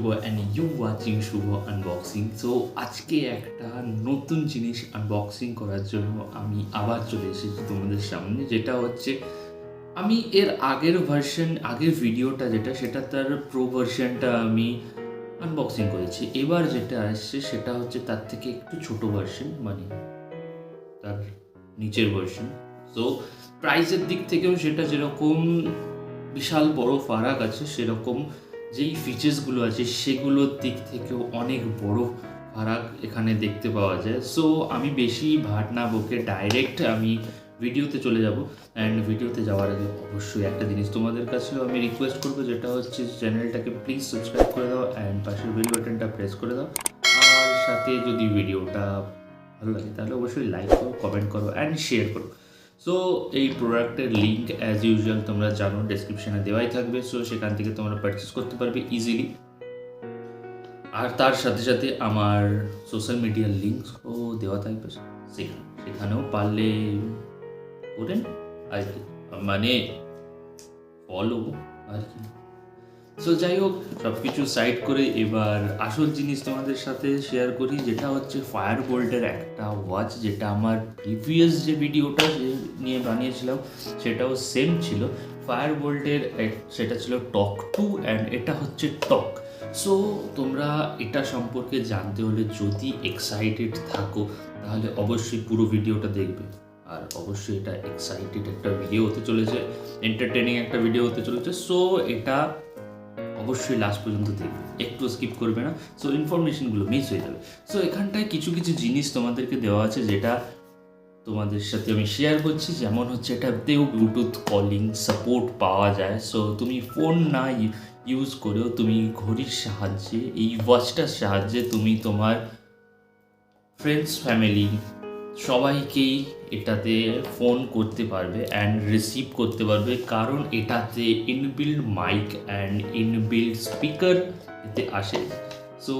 Shubho and you watching Shubho unboxing. So আজকে একটা নতুন জিনিস আনবক্সিং করার জন্য আমি আবার চলে এসেছি তোমাদের সামনে, যেটা হচ্ছে আমি এর আগের ভিডিওটা সেটা তার প্রো ভার্সনটা আমি আনবক্সিং করেছি। এবার যেটা আসছে সেটা হচ্ছে তার থেকে একটু ছোট ভার্সন, মানে তার নিচের ভার্সন। সো প্রাইসের দিক থেকেও সেটা যেরকম বিশাল বড় ফারাক আছে, সেরকম যেই ফিচার্সগুলো আছে সেগুলোর দিক থেকেও অনেক বড় ফারাক এখানে দেখতে পাওয়া যায়। সো আমি বেশি ভাট না বকে ডাইরেক্ট আমি ভিডিওতে চলে যাব। অ্যান্ড ভিডিওতে যাওয়ার আগে অবশ্যই একটা জিনিস তোমাদের কাছেও আমি রিকোয়েস্ট করবো, যেটা হচ্ছে চ্যানেলটাকে প্লিজ সাবস্ক্রাইব করে দাও অ্যান্ড পাশের বেল বাটনটা প্রেস করে দাও। আর সাথে যদি ভিডিওটা ভালো লাগে তাহলে অবশ্যই লাইক করো, কমেন্ট করো অ্যান্ড শেয়ার করো। সো এই প্রোডাক্টের লিঙ্ক অ্যাজ ইউজুয়াল তোমরা জানো ডেসক্রিপশনে দেওয়াই থাকবে। সো সেখান থেকে তোমরা পারচেস করতে পারবে ইজিলি। আর তার সাথে সাথে আমার সোশ্যাল মিডিয়ার লিঙ্কও দেওয়া থাকবে সেখানেও পারলে করেন আর কি, মানে ফলো আর কি। সো যাই হোক, সব কিছু সাইড করে এবার আসল জিনিস তোমাদের সাথে শেয়ার করি, যেটা হচ্ছে ফায়ারবোল্টের একটা ওয়াচ, যেটা আমার প্রিভিয়াস যে ভিডিওটা নিয়ে বানিয়েছিলাম সেটাও সেম ছিল। ফায়ারবোল্টের সেটা ছিল টক 2 অ্যান্ড এটা হচ্ছে টক। সো তোমরা এটা সম্পর্কে জানতে হলে যদি এক্সাইটেড থাকো তাহলে অবশ্যই পুরো ভিডিওটা দেখবে। আর অবশ্যই এটা এক্সাইটেড একটা ভিডিও হতে চলেছে, এন্টারটেনিং একটা ভিডিও হতে চলেছে। সো এটা অবশ্যই লাস্ট পর্যন্ত দেখবে, একটু স্কিপ করবে না। সো ইনফরমেশনগুলো মিস হয়ে যাবে। সো এখানটায় কিছু কিছু জিনিস তোমাদেরকে দেওয়া আছে যেটা তোমাদের সাথে আমি শেয়ার করছি। যেমন হচ্ছে এটাতেও ব্লুটুথ কলিং সাপোর্ট পাওয়া যায়। সো তুমি ফোন না ইউজ করেও তুমি ঘড়ির সাহায্যে, এই ওয়াচটার সাহায্যে তুমি তোমার ফ্রেন্ডস, ফ্যামিলি সবাইকেই এটাতে ফোন করতে পারবে অ্যান্ড রিসিভ করতে পারবে, কারণ এটাতে inbuilt mic and inbuilt speaker এতে আসে। সো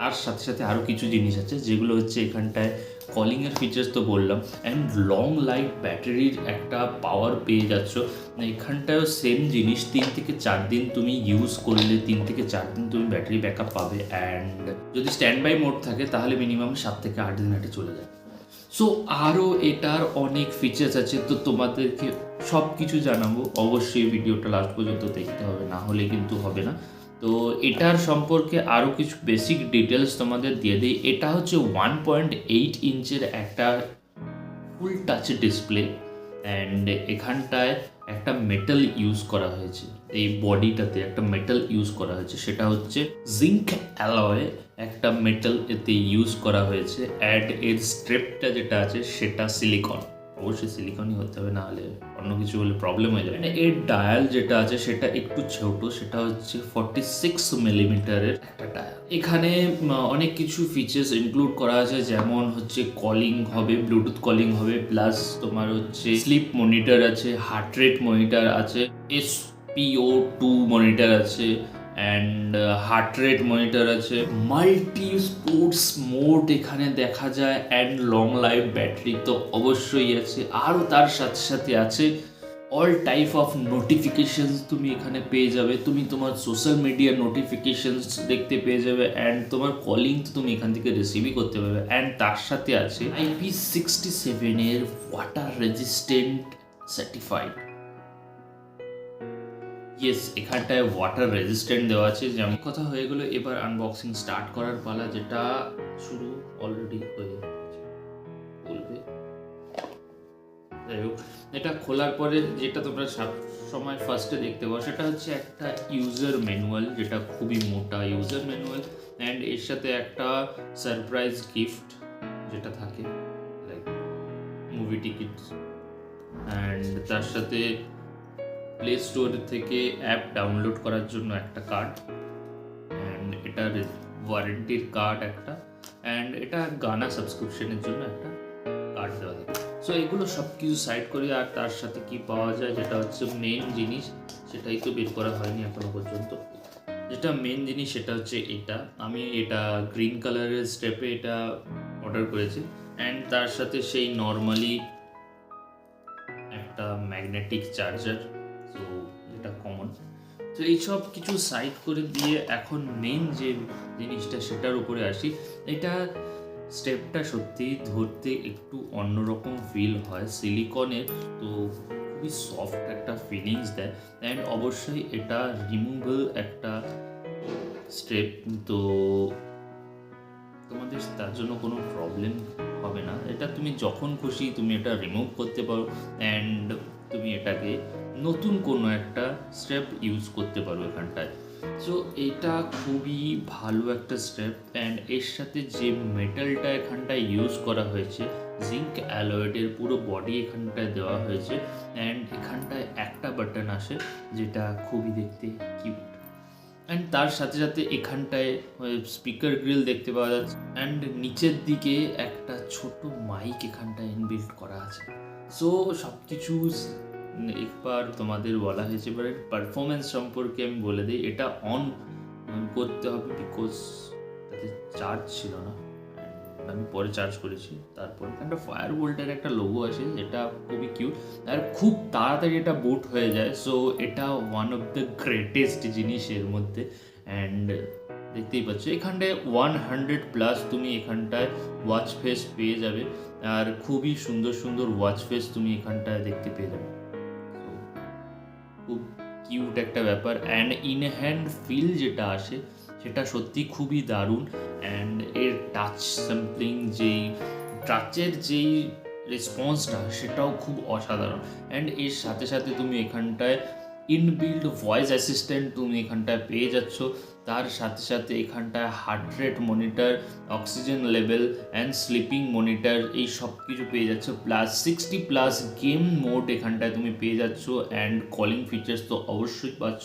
আর সাথে সাথে আরও কিছু জিনিস আছে যেগুলো হচ্ছে এখানটায় কলিংয়ের ফিচার্স তো বললাম, অ্যান্ড লং লাইফ ব্যাটারির একটা পাওয়ার পেয়ে যাচ্ছ। এখানটায়ও সেম জিনিস, 3 থেকে 4 দিন তুমি ইউজ করলে 3 থেকে 4 দিন তুমি ব্যাটারি ব্যাকআপ পাবে। অ্যান্ড যদি স্ট্যান্ড বাই মোড থাকে তাহলে মিনিমাম 7 থেকে 8 দিন এটা চলে যায়। সো আরও এটার অনেক ফিচার্স আছে, তো তোমাদেরকে সব কিছু জানাবো। অবশ্যই ভিডিওটা লাস্ট পর্যন্ত দেখতে হবে, না হলে কিন্তু হবে না। তো এটার সম্পর্কে আরও কিছু বেসিক ডিটেলস তোমাদের দিয়ে দিই। এটা হচ্ছে 1.8 ইঞ্চের একটা ফুল টাচ ডিসপ্লে অ্যান্ড এখানটায় একটা মেটাল ইউজ করা হয়েছে, এই বডিটাতে একটা মেটাল ইউজ করা হয়েছে, সেটা হচ্ছে জিঙ্ক অ্যালয় একটা মেটাল এতে ইউজ করা হয়েছে। অ্যান্ড এর স্ট্রেপটা যেটা আছে সেটা সিলিকন, অবশ্যই সিলিকনই হতে হবে, না হলে অন্য কিছু হলে প্রবলেম হয়ে যাবে। এর ডায়াল যেটা আছে সেটা একটু ছোট, সেটা হচ্ছে 46 মিলিমিটারের একটা ডায়াল। এখানে অনেক কিছু ফিচার্স ইনক্লুড করা আছে, যেমন হচ্ছে কলিং হবে, ব্লুটুথ কলিং হবে, প্লাস তোমার হচ্ছে স্লিপ মনিটর আছে, হার্ট রেট মনিটর আছে, SpO2 মনিটর আছে অ্যান্ড হার্ট রেট মনিটর আছে, মাল্টি স্পোর্টস মোড এখানে দেখা যায়, অ্যান্ড লং লাইফ ব্যাটারি তো অবশ্যই আছে। আরও তার সাথে সাথে আছে অল টাইপ অফ নোটিফিকেশনস তুমি এখানে পেয়ে যাবে, তুমি তোমার সোশ্যাল মিডিয়া নোটিফিকেশনস দেখতে পেয়ে যাবে, অ্যান্ড তোমার কলিং তো তুমি এখান থেকে রিসিভই করতে পারবে। অ্যান্ড তার সাথে আছে IP67 এর ওয়াটার রেজিস্ট্যান্ট সার্টিফাইড। ইয়েস, এখানটায় ওয়াটার রেজিস্ট্যান্ট দেওয়া আছে। যেমন কথা হয়ে গেলো, এবার আনবক্সিং স্টার্ট করার পালা, যেটা শুরু অলরেডি হয়ে বলবে। যাই হোক, এটা খোলার পরে যেটা তোমরা সব সময় ফার্স্টে দেখতে পাও সেটা হচ্ছে একটা ইউজার ম্যানুয়াল, যেটা খুবই মোটা ইউজার ম্যানুয়াল, অ্যান্ড এর সাথে একটা সারপ্রাইজ গিফট যেটা থাকে লাইক মুভি টিকিটস, অ্যান্ড তার সাথে প্লে স্টোর থেকে অ্যাপ ডাউনলোড করার জন্য একটা কার্ড, অ্যান্ড এটার ওয়ারেন্টির কার্ড একটা, অ্যান্ড এটা গানা সাবস্ক্রিপশনের জন্য একটা কার্ড দেওয়া থাকে। সো এগুলো সব কিছু সাইড করি। আর তার সাথে কি পাওয়া যায়, যেটা হচ্ছে মেন জিনিস, সেটাই তো বের করা হয়নি এখনো পর্যন্ত। যেটা মেন জিনিস সেটা হচ্ছে আমি এটা গ্রিন কালারের স্টেপে এটা অর্ডার করেছি, অ্যান্ড তার সাথে সেই নর্মালি একটা ম্যাগনেটিক চার্জার, সো এটা কমন। তো এইসব কিছু সাইড করে দিয়ে এখন মেন যে জিনিসটা সেটার উপরে আসি। এটা স্টেপটা সত্যিই ধরতে একটু অন্যরকম ফিল হয় সিলিকনের, তো খুবই সফট একটা ফিলিংস দেয়। অ্যান্ড অবশ্যই এটা রিমুভেবল একটা স্টেপ, তো তোমাদের তার জন্য কোনো প্রবলেম হবে না। এটা তুমি যখন খুশি তুমি এটা রিমুভ করতে পারো অ্যান্ড তুমি এটাকে নতুন কোনো একটা স্টেপ ইউজ করতে পারো এখানটায়। সো এটা খুবই ভালো একটা স্টেপ। অ্যান্ড এর সাথে যে মেটালটা এখানটায় ইউজ করা হয়েছে জিঙ্ক অ্যালয়েডের পুরো বডি এখানটায় দেওয়া হয়েছে। অ্যান্ড এখানটায় একটা বাটন আসে যেটা খুবই দেখতে কিউট। অ্যান্ড তার সাথে সাথে এখানটায় স্পিকার গ্রিল দেখতে পাওয়া যাচ্ছে। অ্যান্ড নিচের দিকে একটা ছোট মাইক এখানটায় ইনবিল্ট করা আছে। সো সব কিছু একবার তোমাদের বলা হয়েছে। এবার পারফরমেন্স সম্পর্কে আমি বলে দিই, এটা অন করতে হবে বিকজ তাতে চার্জ ছিল না, আমি পরে চার্জ করেছি। তারপর একটা ফায়ারবোল্টের একটা লোগো আছে যেটা খুবই কিউট আর খুব তাড়াতাড়ি এটা বুট হয়ে যায়। সো এটা ওয়ান অফ দ্য গ্রেটেস্ট জিনিস এর মধ্যে। অ্যান্ড দেখতেই পাচ্ছ এখানটায় 100+ তুমি এখানটায় ওয়াচ ফেস পেয়ে যাবে আর খুবই সুন্দর সুন্দর ওয়াচ ফেস তুমি এখানটায় দেখতে পেয়ে যাবে। খুব কিউট একটা ব্যাপার। অ্যান্ড ইন হ্যান্ড ফিল যেটা আসে সেটা সত্যি খুবই দারুণ। অ্যান্ড এর টাচ স্যাম্পলিং যেই টাচের যেই রেসপন্সটা সেটাও খুব অসাধারণ। অ্যান্ড এর সাথে সাথে তুমি এখানটায় ইনবিল্ড ভয়েস অ্যাসিস্ট্যান্ট তুমি এখানটায় পেয়ে যাচ্ছ। তার সাথে সাথে এখানটায় heart rate monitor, oxygen level and sleeping monitor এই সব কিছু পেয়ে যাচ্ছ। প্লাস 60+ গেম মোড এখানটায় তুমি পেয়ে যাচ্ছ। অ্যান্ড কলিং ফিচার্স তো অবশ্যই পাচ্ছ।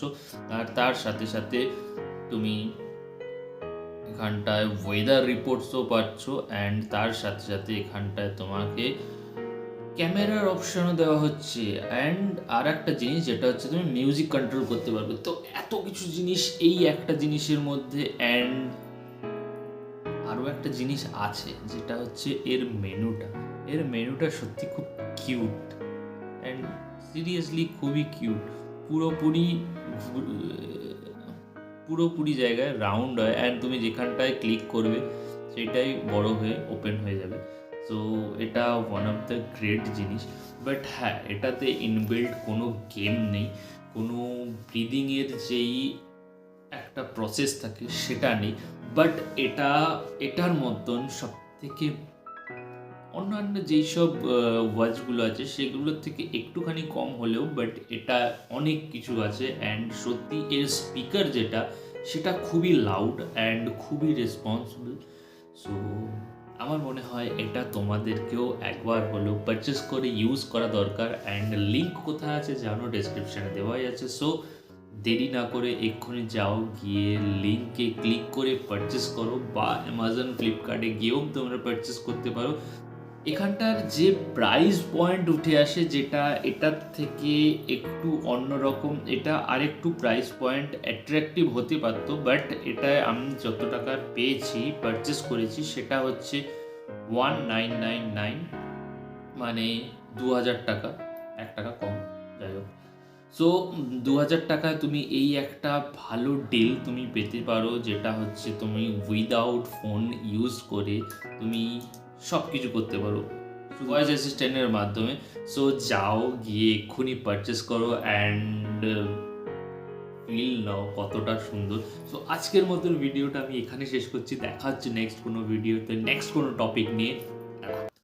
আর তার সাথে সাথে তুমি এখানটায় ওয়েদার রিপোর্টসও পাচ্ছ। অ্যান্ড তার সাথে সাথে এখানটায় তোমাকে ক্যামেরার অপশনও দেওয়া হচ্ছে। অ্যান্ড আর একটা জিনিস যেটা হচ্ছে তুমি মিউজিক কন্ট্রোল করতে পারবে। তো এত কিছু জিনিস এই একটা জিনিসের মধ্যে। অ্যান্ড আরও একটা জিনিস আছে যেটা হচ্ছে এর মেনুটা সত্যি খুব কিউট অ্যান্ড সিরিয়াসলি খুবই কিউট। পুরোপুরি জায়গায় রাউন্ড হয় অ্যান্ড তুমি যেখানটায় ক্লিক করবে সেটাই বড় হয়ে ওপেন হয়ে যাবে। সো এটা ওয়ান অফ দ্য গ্রেট জিনিস। বাট হ্যাঁ, এটাতে ইনবিল্ড কোনো গেম নেই, কোনো ব্রিদিংয়ের যেই একটা প্রসেস থাকে সেটা নেই। বাট এটার মতন সব থেকে অন্যান্য যেই সব ওয়াচগুলো আছে সেগুলোর থেকে একটুখানি কম হলেও বাট এটা অনেক কিছু আছে। অ্যান্ড সত্যি এর স্পিকার যেটা সেটা খুবই লাউড অ্যান্ড খুবই রেসপন্সিবল। সো আমার মনে হয় এটা তোমাদেরকেও একবার হলেও পারচেস করে ইউজ করা দরকার। অ্যান্ড লিঙ্ক কোথায় আছে জানো, ডেসক্রিপশানে দেওয়াই আছে। সো দেরি না করে এক্ষুনি যাও, গিয়ে লিঙ্কে ক্লিক করে পারচেস করো বা অ্যামাজন ফ্লিপকার্টে গিয়েও তোমরা পারচেস করতে পারো। এখানটার যে প্রাইস পয়েন্ট উঠে আসে যেটা এটার থেকে একটু অন্যরকম, এটা আরেকটু প্রাইস পয়েন্ট অ্যাট্রাকটিভ হতে পারতো। বাট এটা আমি যত টাকা পেয়েছি পারচেস করেছি সেটা হচ্ছে 1999, মানে 2000 টাকা, 1 টাকা কম, যাই হোক। সো 2000 টাকায় তুমি এই একটা ভালো ডিল তুমি পেতে পারো যেটা হচ্ছে তুমি উইদাউট ফোন ইউজ করে তুমি সব কিছু করতে পারো ভয়েস অ্যাসিস্ট্যান্টের মাধ্যমে। সো যাও, গিয়ে এক্ষুনি পারচেস করো অ্যান্ড ফিল নাও কতটা সুন্দর। সো আজকের মতন ভিডিওটা আমি এখানে শেষ করছি। দেখা হচ্ছে নেক্সট কোনো ভিডিওতে, নেক্সট কোনো টপিক নিয়ে।